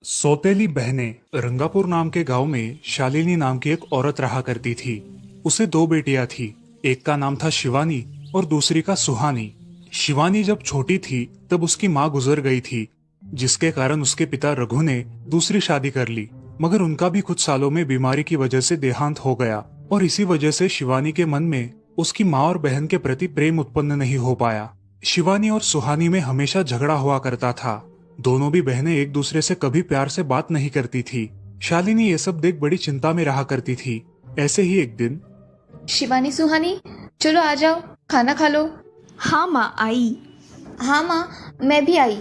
सौतेली बहनें रंगापुर नाम के गांव में शालिनी नाम की एक औरत रहा करती थी। उसे दो बेटियां थी। एक का नाम था शिवानी और दूसरी का सुहानी। शिवानी जब छोटी थी तब उसकी माँ गुजर गई थी, जिसके कारण उसके पिता रघु ने दूसरी शादी कर ली। मगर उनका भी कुछ सालों में बीमारी की वजह से देहांत हो गया और इसी वजह से शिवानी के मन में उसकी माँ और बहन के प्रति प्रेम उत्पन्न नहीं हो पाया। शिवानी और सुहानी में हमेशा झगड़ा हुआ करता था। दोनों भी बहनें एक दूसरे से कभी प्यार से बात नहीं करती थी। शालिनी ये सब देख बड़ी चिंता में रहा करती थी। ऐसे ही एक दिन, शिवानी सुहानी, चलो आ जाओ, खाना खा लो। हाँ माँ आई। हाँ माँ, मैं भी आई।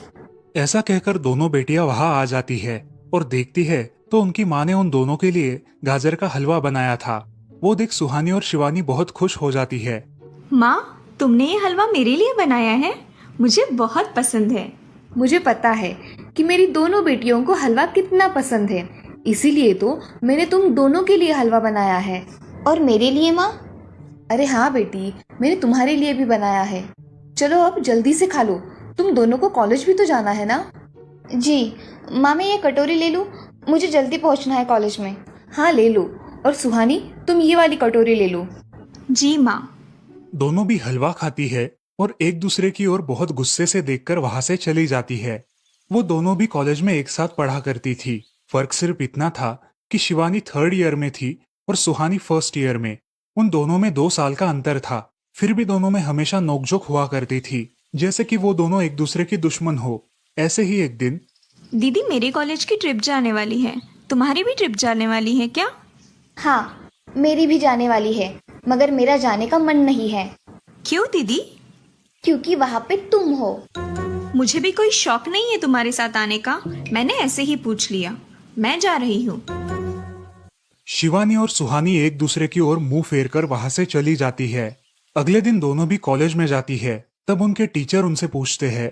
ऐसा कहकर दोनों बेटियां वहां आ जाती है और देखती है तो उनकी माँ ने उन दोनों के लिए गाजर का हलवा बनाया था। वो देख सुहानी और शिवानी बहुत खुश हो जाती है। माँ, तुमने ये हलवा मेरे लिए बनाया है? मुझे बहुत पसंद है। मुझे पता है कि मेरी दोनों बेटियों को हलवा कितना पसंद है, इसीलिए तो मैंने तुम दोनों के लिए हलवा बनाया है। और मेरे लिए माँ? अरे हाँ बेटी, मैंने तुम्हारे लिए भी बनाया है। चलो अब जल्दी से खा लो, तुम दोनों को कॉलेज भी तो जाना है ना। जी माँ, मैं ये कटोरी ले लूँ? मुझे जल्दी पहुँचना है कॉलेज में। हाँ ले लो। और सुहानी, तुम ये वाली कटोरी ले लो। जी माँ। दोनों भी हलवा खाती है और एक दूसरे की ओर बहुत गुस्से से देखकर वहां से चली जाती है। वो दोनों भी कॉलेज में एक साथ पढ़ा करती थी। फर्क सिर्फ इतना था कि शिवानी 3rd ईयर में थी और सुहानी 1st ईयर में। उन दोनों में 2 साल का अंतर था। फिर भी दोनों में हमेशा नोकझोंक हुआ करती थी, जैसे कि वो दोनों एक दूसरे की दुश्मन हो। ऐसे ही एक दिन, दीदी, मेरे कॉलेज की ट्रिप जाने वाली है। तुम्हारी भी ट्रिप जाने वाली है क्या? हाँ, मेरी भी जाने वाली है, मगर मेरा जाने का मन नहीं है। क्यों दीदी? क्योंकि वहाँ पे तुम हो। मुझे भी कोई शौक नहीं है तुम्हारे साथ आने का। मैंने ऐसे ही पूछ लिया। मैं जा रही हूँ। शिवानी और सुहानी एक दूसरे की ओर मुंह फेर कर वहां से चली जाती है। अगले दिन दोनों भी कॉलेज में जाती है। तब उनके टीचर उनसे पूछते हैं,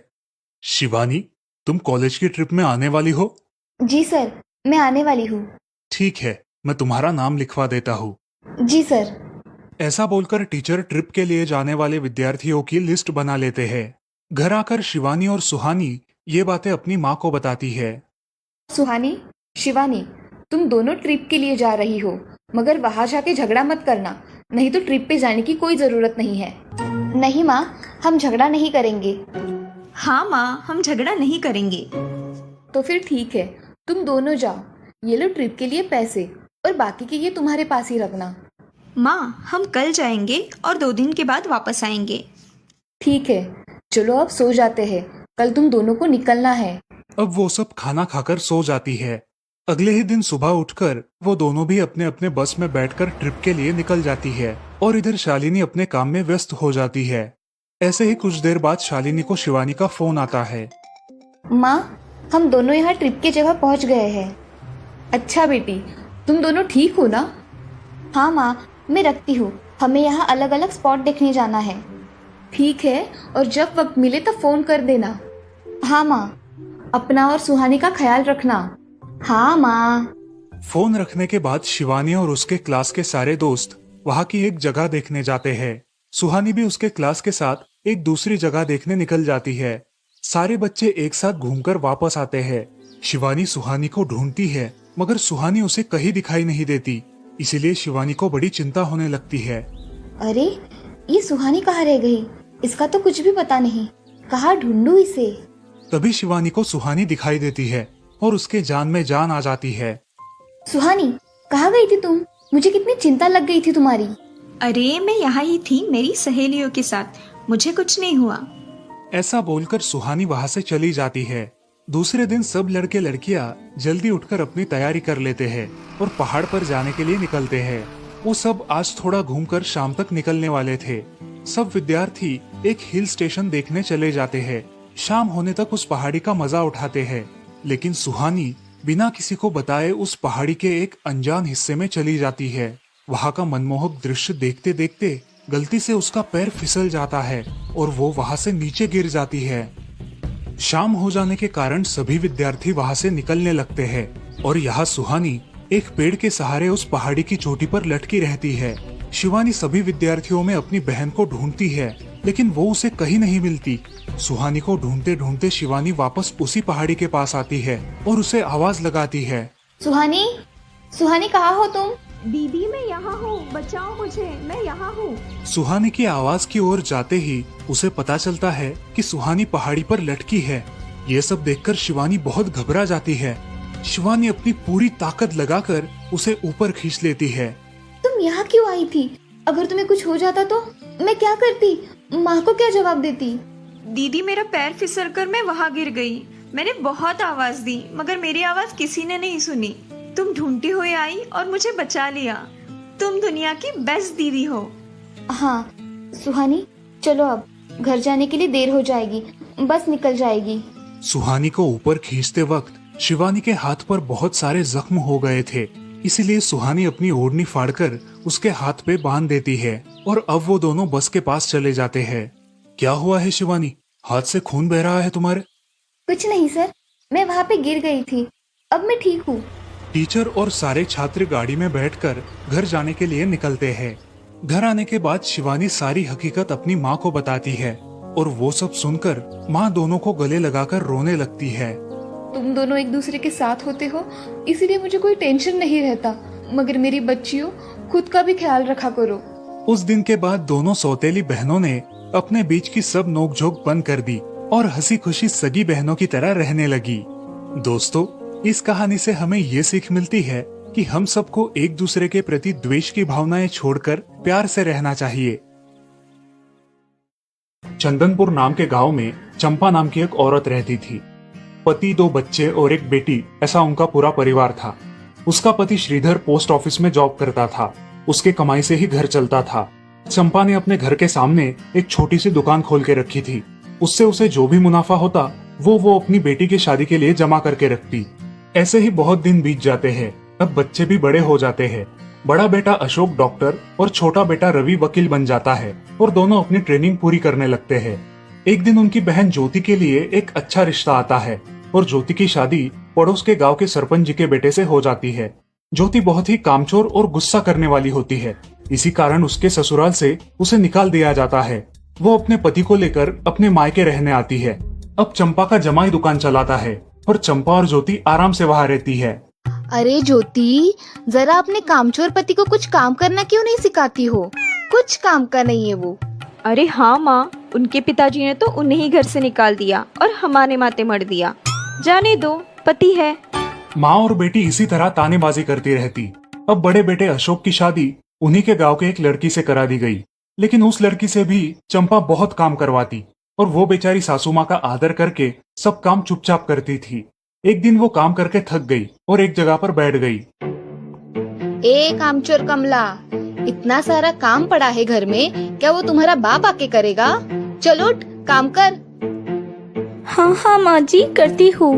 शिवानी, तुम कॉलेज की ट्रिप में आने वाली हो? जी सर, मैं आने वाली हूँ। ठीक है, मैं तुम्हारा नाम लिखवा देता हूँ। जी सर। ऐसा बोलकर टीचर ट्रिप के लिए जाने वाले विद्यार्थियों की लिस्ट बना लेते हैं। घर आकर शिवानी और सुहानी ये बातें अपनी माँ को बताती है। सुहानी, शिवानी, तुम दोनों ट्रिप के लिए जा रही हो, मगर वहां जाके झगड़ा मत करना, नहीं तो ट्रिप पे जाने की कोई जरूरत नहीं है। नहीं माँ, हम झगड़ा नहीं करेंगे। हाँ माँ, हम झगड़ा नहीं करेंगे। तो फिर ठीक है, तुम दोनों जाओ। ये लो ट्रिप के लिए पैसे, और बाकी के ये तुम्हारे पास ही रखना। माँ, हम कल जाएंगे और 2 दिन के बाद वापस आएंगे। ठीक है, चलो अब सो जाते हैं, कल तुम दोनों को निकलना है। अब वो सब खाना खाकर सो जाती है। अगले ही दिन सुबह उठकर वो दोनों भी अपने अपने बस में बैठकर ट्रिप के लिए निकल जाती है और इधर शालिनी अपने काम में व्यस्त हो जाती है। ऐसे ही कुछ देर बाद शालिनी को शिवानी का फोन आता है। माँ, हम दोनों यहाँ ट्रिप की जगह पहुँच गए हैं। अच्छा बेटी, तुम दोनों ठीक हो ना? हाँ माँ, मैं रखती हूँ, हमें यहाँ अलग अलग स्पॉट देखने जाना है। ठीक है, और जब वक्त मिले तो फोन कर देना। हाँ माँ, अपना और सुहानी का ख्याल रखना। हाँ माँ। फोन रखने के बाद शिवानी और उसके क्लास के सारे दोस्त वहाँ की एक जगह देखने जाते हैं। सुहानी भी उसके क्लास के साथ एक दूसरी जगह देखने निकल जाती है। सारे बच्चे एक साथ घूमकर वापस आते हैं। शिवानी सुहानी को ढूंढती है, मगर सुहानी उसे कहीं दिखाई नहीं देती। इसीलिए शिवानी को बड़ी चिंता होने लगती है। अरे, ये सुहानी कहाँ रह गई? इसका तो कुछ भी पता नहीं, कहाँ ढूंढूं इसे? तभी शिवानी को सुहानी दिखाई देती है और उसके जान में जान आ जाती है। सुहानी, कहाँ गई थी तुम? मुझे कितनी चिंता लग गई थी तुम्हारी। अरे, मैं यहाँ ही थी मेरी सहेलियों के साथ। मुझे कुछ नहीं हुआ। ऐसा बोलकर सुहानी वहाँ से चली जाती है। दूसरे दिन सब लड़के लड़कियाँ जल्दी उठकर अपनी तैयारी कर लेते हैं और पहाड़ पर जाने के लिए निकलते हैं। वो सब आज थोड़ा घूमकर शाम तक निकलने वाले थे। सब विद्यार्थी एक हिल स्टेशन देखने चले जाते हैं। शाम होने तक उस पहाड़ी का मजा उठाते हैं, लेकिन सुहानी बिना किसी को बताए उस पहाड़ी के एक अनजान हिस्से में चली जाती है। वहाँ का मनमोहक दृश्य देखते देखते गलती से उसका पैर फिसल जाता है और वो वहाँ से नीचे गिर जाती है। शाम हो जाने के कारण सभी विद्यार्थी वहाँ से निकलने लगते हैं और यहाँ सुहानी एक पेड़ के सहारे उस पहाड़ी की चोटी पर लटकी रहती है। शिवानी सभी विद्यार्थियों में अपनी बहन को ढूंढती है, लेकिन वो उसे कहीं नहीं मिलती। सुहानी को ढूंढते ढूंढते शिवानी वापस उसी पहाड़ी के पास आती है और उसे आवाज लगाती है। सुहानी, सुहानी कहाँ हो तुम? दीदी मैं यहाँ हूँ, बचाओ मुझे, मैं यहाँ हूँ। सुहानी की आवाज की ओर जाते ही उसे पता चलता है कि सुहानी पहाड़ी पर लटकी है। ये सब देखकर शिवानी बहुत घबरा जाती है। शिवानी अपनी पूरी ताकत लगाकर उसे ऊपर खींच लेती है। तुम यहाँ क्यों आई थी? अगर तुम्हें कुछ हो जाता तो मैं क्या करती? माँ को क्या जवाब देती? दीदी मेरा पैर फिसल कर मैं वहाँ गिर गई। मैंने बहुत आवाज दी मगर मेरी आवाज किसी ने नहीं सुनी। तुम ढूंढती हुई आई और मुझे बचा लिया। तुम दुनिया की बेस्ट दीदी हो। हाँ सुहानी, चलो अब घर जाने के लिए देर हो जाएगी, बस निकल जाएगी। सुहानी को ऊपर खींचते वक्त शिवानी के हाथ पर बहुत सारे जख्म हो गए थे, इसलिए सुहानी अपनी ओढ़नी फाड़कर उसके हाथ पे बांध देती है और अब वो दोनों बस के पास चले जाते हैं। क्या हुआ है शिवानी, हाथ से खून बह रहा है तुम्हारे? कुछ नहीं सर, मैं वहाँ पे गिर गई थी, अब मैं ठीक हूँ। टीचर और सारे छात्र गाड़ी में बैठकर घर जाने के लिए निकलते हैं। घर आने के बाद शिवानी सारी हकीकत अपनी माँ को बताती है और वो सब सुनकर माँ दोनों को गले लगाकर रोने लगती है। तुम दोनों एक दूसरे के साथ होते हो, इसीलिए मुझे कोई टेंशन नहीं रहता, मगर मेरी बच्चियों खुद का भी ख्याल रखा करो। उस दिन के बाद दोनों सौतेली बहनों ने अपने बीच की सब नोकझोंक बंद कर दी और हंसी खुशी सगी बहनों की तरह रहने लगी। दोस्तों, इस कहानी से हमें ये सीख मिलती है कि हम सबको एक दूसरे के प्रति द्वेष की भावनाएं छोड़कर प्यार से रहना चाहिए। चंदनपुर नाम के गांव में चंपा नाम की एक औरत रहती थी। पति, 2 बच्चे और एक बेटी, ऐसा उनका पूरा परिवार था। उसका पति श्रीधर पोस्ट ऑफिस में जॉब करता था। उसके कमाई से ही घर चलता था। चंपा ने अपने घर के सामने एक छोटी सी दुकान खोल के रखी थी। उससे उसे जो भी मुनाफा होता वो अपनी बेटी की शादी के लिए जमा करके रखती। ऐसे ही बहुत दिन बीत जाते हैं। अब बच्चे भी बड़े हो जाते हैं। बड़ा बेटा अशोक डॉक्टर और छोटा बेटा रवि वकील बन जाता है और दोनों अपनी ट्रेनिंग पूरी करने लगते हैं। एक दिन उनकी बहन ज्योति के लिए एक अच्छा रिश्ता आता है और ज्योति की शादी पड़ोस के गांव के सरपंच जी के बेटे से हो जाती है। ज्योति बहुत ही कामचोर और गुस्सा करने वाली होती है। इसी कारण उसके ससुराल से उसे निकाल दिया जाता है। वो अपने पति को लेकर अपने मायके रहने आती है। अब चंपा का जमाई दुकान चलाता है और चंपा और ज्योति आराम से वहाँ रहती है। अरे ज्योति, जरा अपने कामचोर पति को कुछ काम करना क्यों नहीं सिखाती हो? कुछ काम का नहीं है वो। अरे हाँ माँ, उनके पिताजी ने तो उन्हें ही घर से निकाल दिया और हमारे माथे मर दिया। जाने दो, पति है। माँ और बेटी इसी तरह तानेबाजी करती रहती। अब बड़े बेटे अशोक की शादी उन्हीं के गांव के एक लड़की से करा दी गई, लेकिन उस लड़की से भी चंपा बहुत काम करवाती और वो बेचारी सासू माँ का आदर करके सब काम चुपचाप करती थी। एक दिन वो काम करके थक गई और एक जगह पर बैठ गई। ए कामचोर कमला, इतना सारा काम पड़ा है घर में, क्या वो तुम्हारा बाप आके करेगा? चलो उठ, काम कर। हाँ हाँ माँ जी, करती हूँ।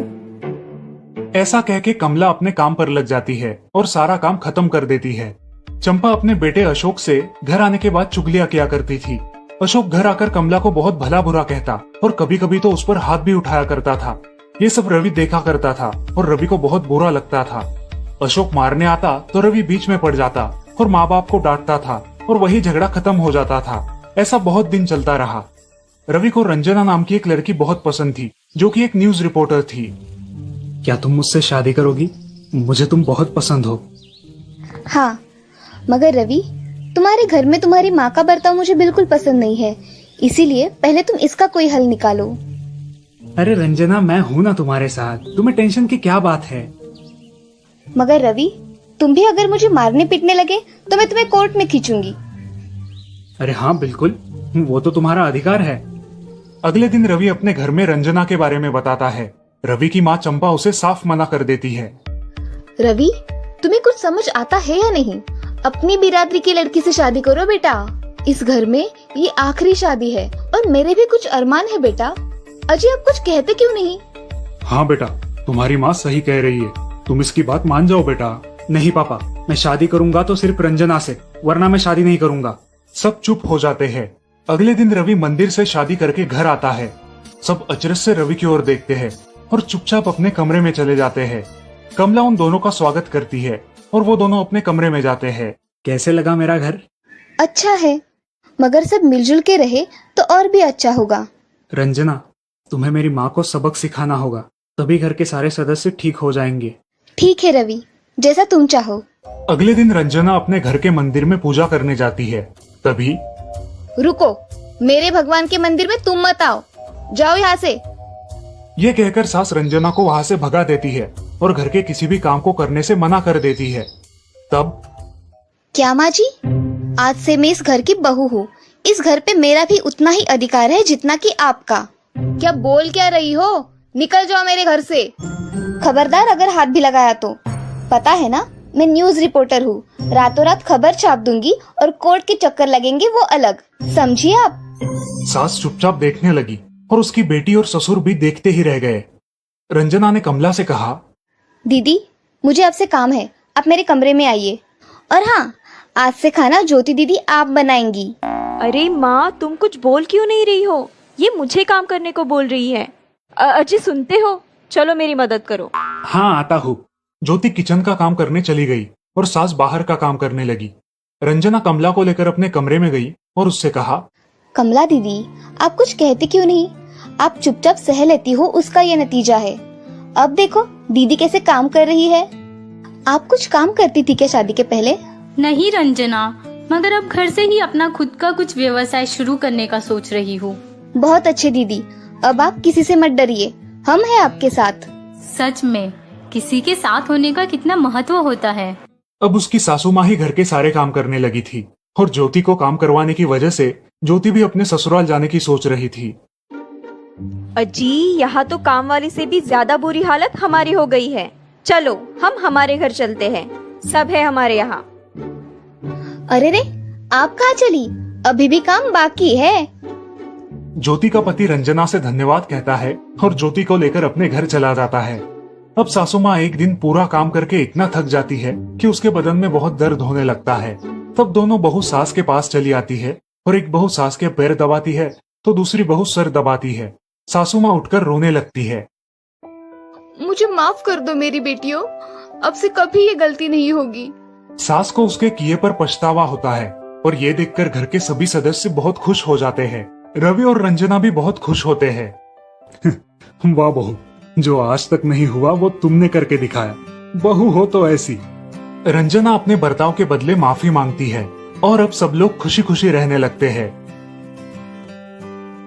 ऐसा कह के कमला अपने काम पर लग जाती है और सारा काम खत्म कर देती है। चंपा अपने बेटे अशोक से घर आने के बाद चुगलियां किया करती थी। अशोक घर आकर कमला को बहुत भला बुरा कहता और कभी कभी तो उस पर हाथ भी उठाया करता था। ये सब रवि देखा करता था और रवि को बहुत बुरा लगता था। अशोक मारने आता तो रवि बीच में पड़ जाता और माँ बाप को डांटता था और वही झगड़ा खत्म हो जाता था। ऐसा बहुत दिन चलता रहा। रवि को रंजना नाम की एक लड़की बहुत पसंद थी, जो कि एक न्यूज रिपोर्टर थी। क्या तुम मुझसे शादी करोगी? मुझे तुम बहुत पसंद हो। हाँ, मगर रवि, तुम्हारे घर में तुम्हारी माँ का बर्ताव मुझे बिल्कुल पसंद नहीं है, इसीलिए पहले तुम इसका कोई हल निकालो। अरे रंजना, मैं हूँ ना तुम्हारे साथ, तुम्हें टेंशन की क्या बात है? मगर रवि, तुम भी अगर मुझे मारने पीटने लगे तो मैं तुम्हें कोर्ट में खींचूंगी। अरे हाँ बिल्कुल, वो तो तुम्हारा अधिकार है। अगले दिन रवि अपने घर में रंजना के बारे में बताता है। रवि की माँ चंपा उसे साफ मना कर देती है। रवि, तुम्हें कुछ समझ आता है या नहीं? अपनी बिरादरी की लड़की से शादी करो बेटा। इस घर में ये आखिरी शादी है और मेरे भी कुछ अरमान है बेटा। अजय, आप कुछ कहते क्यों नहीं? हाँ बेटा, तुम्हारी माँ सही कह रही है, तुम इसकी बात मान जाओ बेटा। नहीं पापा, मैं शादी करूंगा तो सिर्फ रंजना से, वरना मैं शादी नहीं करूंगा। सब चुप हो जाते हैं। अगले दिन रवि मंदिर से शादी करके घर आता है। सब अचरज से रवि की ओर देखते हैं और चुपचाप अपने कमरे में चले जाते हैं। कमला उन दोनों का स्वागत करती है और वो दोनों अपने कमरे में जाते हैं। कैसे लगा मेरा घर? अच्छा है, मगर सब मिलजुल के रहे तो और भी अच्छा होगा। रंजना, तुम्हें मेरी माँ को सबक सिखाना होगा, तभी घर के सारे सदस्य ठीक हो जाएंगे। ठीक है रवि, जैसा तुम चाहो। अगले दिन रंजना अपने घर के मंदिर में पूजा करने जाती है। तभी रुको, मेरे भगवान के मंदिर में तुम मत आओ, जाओ यहाँ से। ये कहकर सास रंजना को वहाँ से भगा देती है और घर के किसी भी काम को करने से मना कर देती है। तब क्या माँ जी, आज से मैं इस घर की बहू हूँ। इस घर पे मेरा भी उतना ही अधिकार है जितना कि आपका। क्या बोल क्या रही हो? निकल जाओ मेरे घर से। खबरदार अगर हाथ भी लगाया तो। पता है ना, मैं न्यूज रिपोर्टर हूँ। रातों रात खबर छाप दूंगी और कोर्ट के चक्कर लगेंगे वो अलग, समझिए आप। सास चुपचाप देखने लगी और उसकी बेटी और ससुर भी देखते ही रह गए। रंजना ने कमला से कहा, दीदी, मुझे आपसे काम है, आप मेरे कमरे में आइए। और हाँ, आज से खाना ज्योति दीदी आप बनाएंगी। अरे माँ, तुम कुछ बोल क्यों नहीं रही हो? ये मुझे काम करने को बोल रही है। अजी सुनते हो? चलो मेरी मदद करो। हाँ आता हूँ। ज्योति किचन का काम करने चली गई और सास बाहर का काम करने लगी। रंजना कमला को लेकर अपने कमरे में गई और उससे कहा, कमला दीदी, आप कुछ कहते क्यों नहीं? आप चुपचाप सह लेती हो, उसका ये नतीजा है। अब देखो दीदी कैसे काम कर रही है। आप कुछ काम करती थी क्या शादी के पहले? नहीं रंजना, मगर अब घर से ही अपना खुद का कुछ व्यवसाय शुरू करने का सोच रही हूँ। बहुत अच्छे दीदी, अब आप किसी से मत डरिए, हम हैं आपके साथ। सच में किसी के साथ होने का कितना महत्व होता है। अब उसकी सासू माँ ही घर के सारे काम करने लगी थी और ज्योति को काम करवाने की वजह से ज्योति भी अपने ससुराल जाने की सोच रही थी। अजी, यहाँ तो काम वाली से भी ज्यादा बुरी हालत हमारी हो गई है। चलो हम हमारे घर चलते हैं, सब है हमारे यहाँ। अरे रे, आप कहाँ चली? अभी भी काम बाकी है। ज्योति का पति रंजना से धन्यवाद कहता है और ज्योति को लेकर अपने घर चला जाता है। अब सासू माँ एक दिन पूरा काम करके इतना थक जाती है कि उसके बदन में बहुत दर्द होने लगता है। तब दोनों बहू सास के पास चली आती है और एक बहू सास के पैर दबाती है तो दूसरी बहू सर दबाती है। सासू माँ उठकर रोने लगती है। मुझे माफ कर दो मेरी बेटियों, अब से कभी ये गलती नहीं होगी। सास को उसके किए पर पछतावा होता है और ये देखकर घर के सभी सदस्य बहुत खुश हो जाते हैं। रवि और रंजना भी बहुत खुश होते हैं। वाह बहू, जो आज तक नहीं हुआ वो तुमने करके दिखाया। बहू हो तो ऐसी। रंजना अपने बर्ताव के बदले माफी मांगती है और अब सब लोग खुशी खुशी रहने लगते हैं।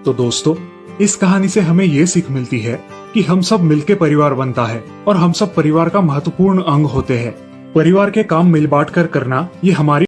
तो दोस्तों, इस कहानी से हमें ये सीख मिलती है कि हम सब मिलके परिवार बनता है और हम सब परिवार का महत्वपूर्ण अंग होते हैं। परिवार के काम मिल बांट कर करना ये हमारी